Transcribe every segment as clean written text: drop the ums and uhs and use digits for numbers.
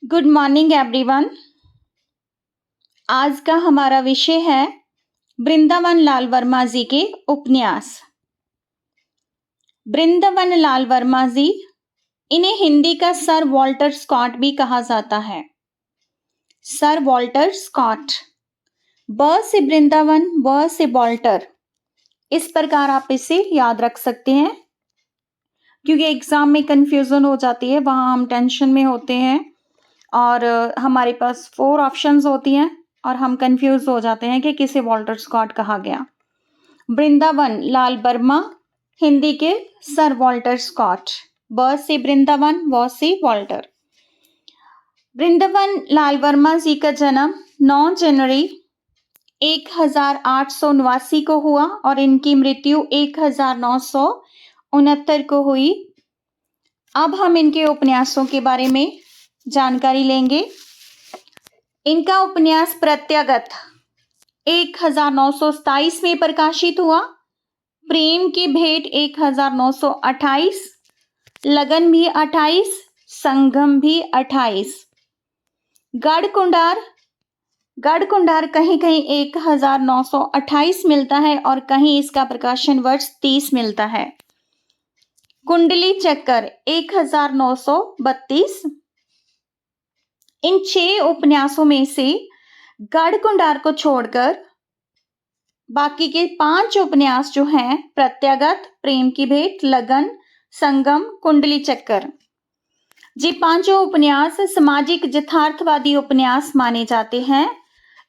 Good morning everyone. आज का हमारा विषय है वृंदावन लाल वर्मा जी के उपन्यास। वृंदावन लाल वर्मा जी, इन्हें हिंदी का सर वॉल्टर स्कॉट भी कहा जाता है। सर वॉल्टर स्कॉट, ब से वृंदावन, व से वॉल्टर, इस प्रकार आप इसे याद रख सकते हैं, क्योंकि एग्जाम में कंफ्यूजन हो जाती है, वहां हम टेंशन में होते हैं और हमारे पास 4 ऑप्शंस होती हैं और हम कंफ्यूज हो जाते हैं कि किसे वॉल्टर स्कॉट कहा गया। वृंदावन लाल वर्मा, हिंदी के सर वॉल्टर स्कॉट, ब से वृंदावन, व से वॉल्टर। वृंदावन लाल वर्मा जी का जन्म 9 जनवरी 1889 को हुआ और इनकी मृत्यु 1969 को हुई। अब हम इनके उपन्यासों के बारे में जानकारी लेंगे। इनका उपन्यास प्रत्यागत 1927 में प्रकाशित हुआ। प्रेम की भेंट 1928, लगन भी 28, संगम भी 28। गढ़कुंडार कहीं कहीं 1928 मिलता है और कहीं इसका प्रकाशन वर्ष 30 मिलता है। कुंडली चक्कर 1932। इन 6 उपन्यासों में से गढ़कुंडार को छोड़कर बाकी के 5 उपन्यास जो हैं, प्रत्यागत, प्रेम की भेंट, लगन, संगम, कुंडली चक्कर, ये 5 उपन्यास सामाजिक यथार्थवादी उपन्यास माने जाते हैं।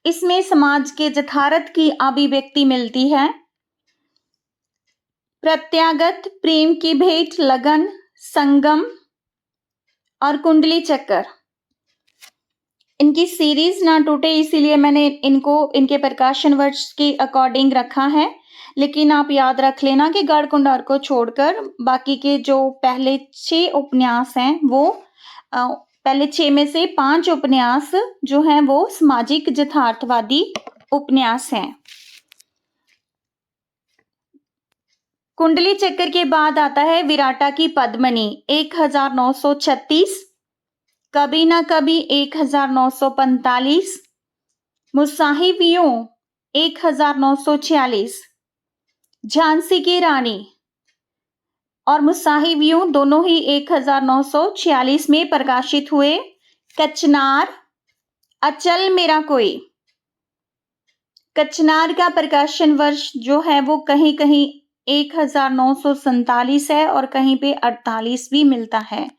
इसमें समाज के यथार्थ की अभिव्यक्ति मिलती है। प्रत्यागत, प्रेम की भेंट, लगन, संगम और कुंडली चक्कर, इनकी सीरीज ना टूटे इसीलिए मैंने इनको इनके प्रकाशन वर्ष के अकॉर्डिंग रखा है। लेकिन आप याद रख लेना कि गढ़कुंडार को छोड़कर बाकी के जो पहले 6 उपन्यास हैं, वो पहले 6 में से 5 उपन्यास जो हैं वो सामाजिक यथार्थवादी उपन्यास हैं। कुंडली चक्कर के बाद आता है विराटा की पद्मनी 1936, कभी ना कभी 1945, मुसाहिबियों 1946, झांसी की रानी और मुसाहिबियों दोनों ही 1946 में प्रकाशित हुए। कचनार, अचल मेरा कोई, कचनार का प्रकाशन वर्ष जो है वो कहीं कहीं 1947 है और कहीं पे 48 भी मिलता है।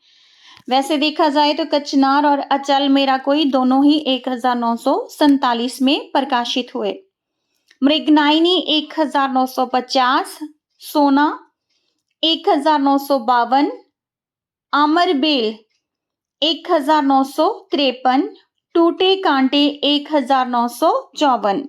वैसे देखा जाए तो कचनार और अचल मेरा कोई दोनों ही 1947 में प्रकाशित हुए। मृगनायनी 1950, सोना 1952, अमरबेल 1953, टूटे कांटे 1954।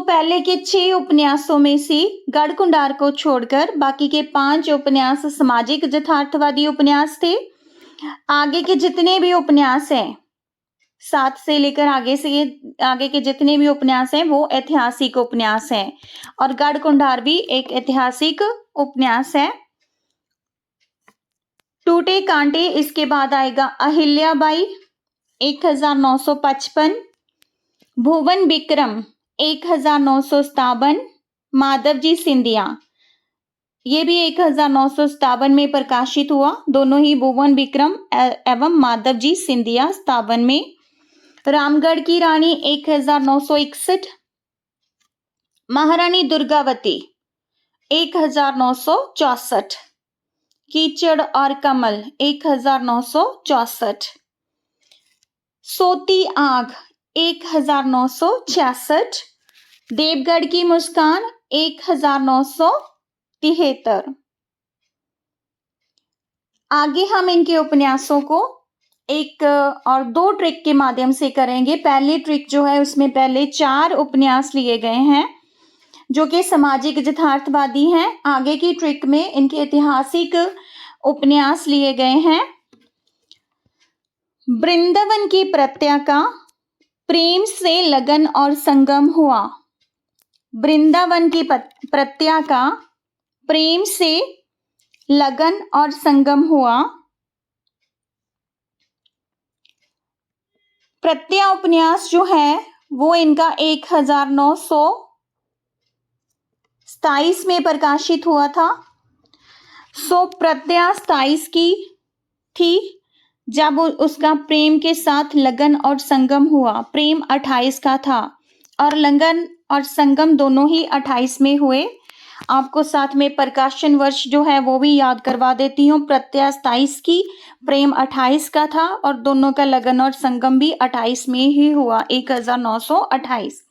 पहले के 6 उपन्यासों में से गढ़कुंडार को छोड़कर बाकी के 5 उपन्यास सामाजिक यथार्थवादी उपन्यास थे। आगे के जितने भी उपन्यास हैं, 7 से लेकर आगे के जितने भी उपन्यास हैं वो ऐतिहासिक उपन्यास हैं और गढ़कुंडार भी एक ऐतिहासिक उपन्यास है। टूटे कांटे, इसके बाद आएगा अहिल्याबाई 1955, भुवन विक्रम 1957, माधवजी सिंधिया ये भी 1957 में प्रकाशित हुआ। दोनों ही भुवन विक्रम एवं माधवजी सिंधिया 57 में। रामगढ़ की रानी 1961, महारानी दुर्गावती 1964, कीचड़ और कमल 1964, सोती आग 1966, देवगढ़ की मुस्कान 1973। आगे हम इनके उपन्यासों को एक और 2 ट्रिक के माध्यम से करेंगे। पहली ट्रिक जो है उसमें पहले 4 उपन्यास लिए गए हैं जो कि सामाजिक यथार्थवादी हैं। आगे की ट्रिक में इनके ऐतिहासिक उपन्यास लिए गए हैं। वृंदावन की प्रत्याका, प्रेम से लगन और संगम हुआ। वृंदावन की प्रत्याका, प्रेम से लगन और संगम हुआ। प्रत्यय उपन्यास जो है वो इनका 1927 में प्रकाशित हुआ था। सो प्रत्यय 27 की थी जब उसका प्रेम के साथ लगन और संगम हुआ। प्रेम 28 का था और लगन और संगम दोनों ही 28 में हुए। आपको साथ में प्रकाशन वर्ष जो है वो भी याद करवा देती हूँ। प्रत्यय 27 की, प्रेम 28 का था और दोनों का लगन और संगम भी 28 में ही हुआ, 1928।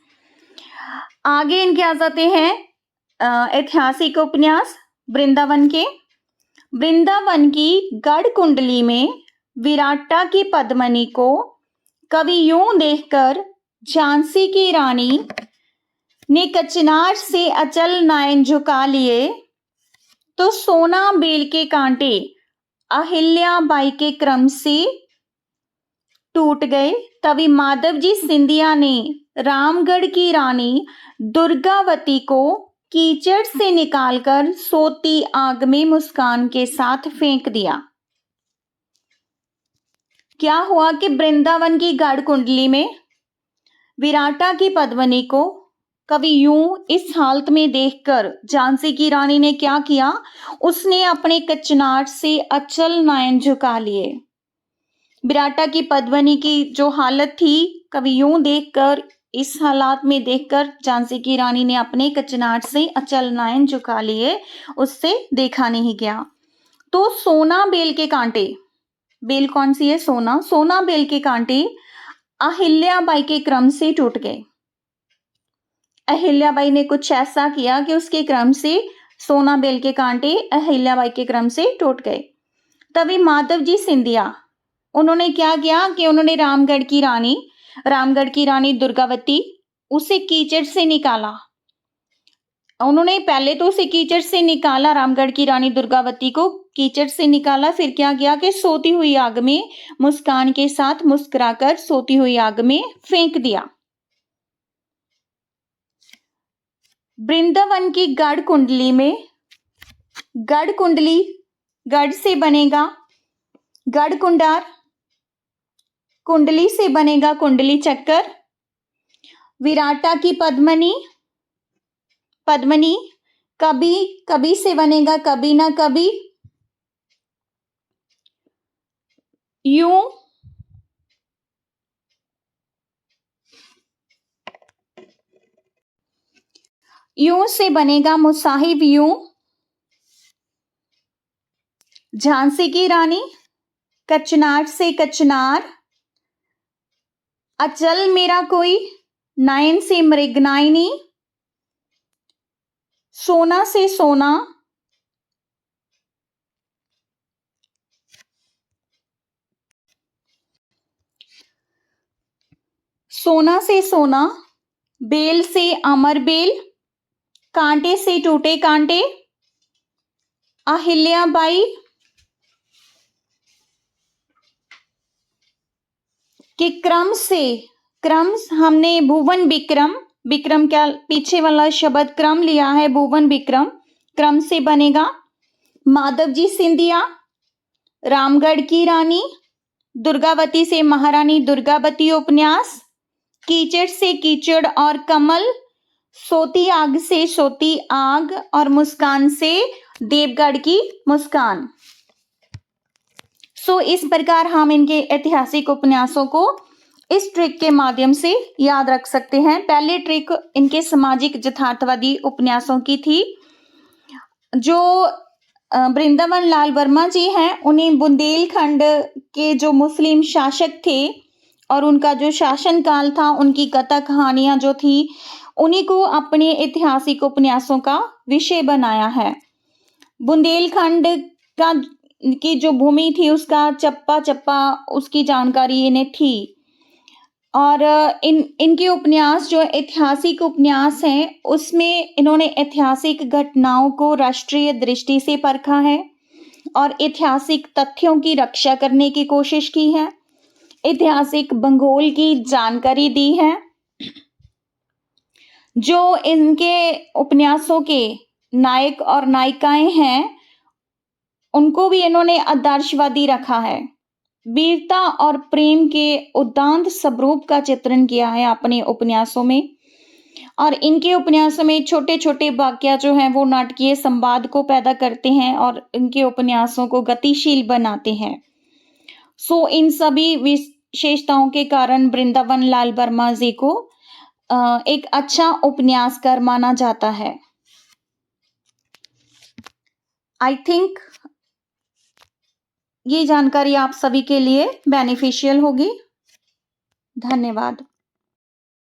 आगे इनके आ जाते हैं ऐतिहासिक उपन्यास वृंदावन के। वृंदावन की गढ़ कुंडली में विराटा की पद्मिनी को कवि यूं देखकर झांसी की रानी ने कचनार से अचल नयन झुका लिए तो सोना बेल के कांटे अहिल्या बाई के क्रम से टूट गए। तभी माधव जी सिंधिया ने रामगढ़ की रानी दुर्गावती को कीचड़ से निकालकर सोती आग में मुस्कान के साथ फेंक दिया। क्या हुआ कि वृंदावन की गढ़ कुंडली में विराटा की पद्मिनी को कवि यूं इस हालत में देखकर झांसी की रानी ने क्या किया, उसने अपने कचनाट से अचल नयन झुका लिए। विराटा की पद्मिनी की जो हालत थी, कवि यूं देखकर, इस हालात में देखकर झांसी की रानी ने अपने कचनाट से अचल नयन झुका लिए, उससे देखा नहीं गया। तो सोना बेल के कांटे, बेल कौन सी है? सोना। सोना बेल के कांटे अहिल्याबाई के क्रम से टूट गए। अहिल्याबाई ने कुछ ऐसा किया कि उसके क्रम से सोना बेल के कांटे अहिल्याबाई के क्रम से टूट गए। तभी माधव जी सिंधिया, उन्होंने क्या किया कि उन्होंने रामगढ़ की रानी दुर्गावती, उसे कीचड़ से निकाला। उन्होंने पहले तो उसे कीचड़ से निकाला, रामगढ़ की रानी दुर्गावती को कीचड़ से निकाला। फिर क्या किया कि सोती हुई आग में मुस्कान के साथ मुस्कुराकर सोती हुई आग में फेंक दिया। वृंदावन की गढ़ कुंडली में, गढ़ कुंडली, गढ़ से बनेगा गढ़ कुंडार, कुंडली से बनेगा कुंडली चक्कर। विराटा की पद्मिनी, पद्मिनी कभी कभी से बनेगा कभी ना कभी। यूं यूं से बनेगा मुसाहिब यूं। झांसी की रानी, कचनार से कचनार, अचल मेरा कोई, नयन से मृगनायनी, सोना से सोना, सोना से सोना, बेल से अमर बेल, कांटे से टूटे कांटे, अहिल्याबाई के क्रम से, क्रम हमने भुवन विक्रम, विक्रम क्या पीछे वाला शब्द क्रम लिया है, भुवन विक्रम, क्रम से बनेगा। माधव जी सिंधिया, रामगढ़ की रानी दुर्गावती से महारानी दुर्गावती उपन्यास, कीचड़ से कीचड़ और कमल, सोती आग से सोती आग और मुस्कान से देवगढ़ की मुस्कान। सो इस प्रकार हम इनके ऐतिहासिक उपन्यासों को इस ट्रिक के माध्यम से याद रख सकते हैं। पहली ट्रिक इनके सामाजिक यथार्थवादी उपन्यासों की थी। जो वृंदावन लाल वर्मा जी हैं, उन्हें बुंदेलखंड के जो मुस्लिम शासक थे और उनका जो शासन काल था, उनकी कथा कहानियां जो थी, उन्हीं को अपने ऐतिहासिक उपन्यासों का विषय बनाया है। बुंदेलखंड का की जो भूमि थी, उसका चप्पा चप्पा उसकी जानकारी इन्हें थी। और इनके उपन्यास जो ऐतिहासिक उपन्यास हैं, उसमें इन्होंने ऐतिहासिक घटनाओं को राष्ट्रीय दृष्टि से परखा है और ऐतिहासिक तथ्यों की रक्षा करने की कोशिश की है, ऐतिहासिक भूगोल की जानकारी दी है। जो इनके उपन्यासों के नायक और नायिकाएं हैं, उनको भी इन्होंने आदर्शवादी रखा है। वीरता और प्रेम के उदात्त स्वरूप का चित्रण किया है अपने उपन्यासों में और इनके उपन्यासों में छोटे-छोटे वाक्य जो हैं वो नाटकीय संवाद को पैदा करते हैं और इनके उपन्यासों को गतिशील बनाते हैं। इन सभी विशेषताओं के कारण वृंदावन लाल वर्मा जी को एक अच्छा उपन्यासकार माना जाता है। आई थिंक ये जानकारी आप सभी के लिए बेनिफिशियल होगी। धन्यवाद।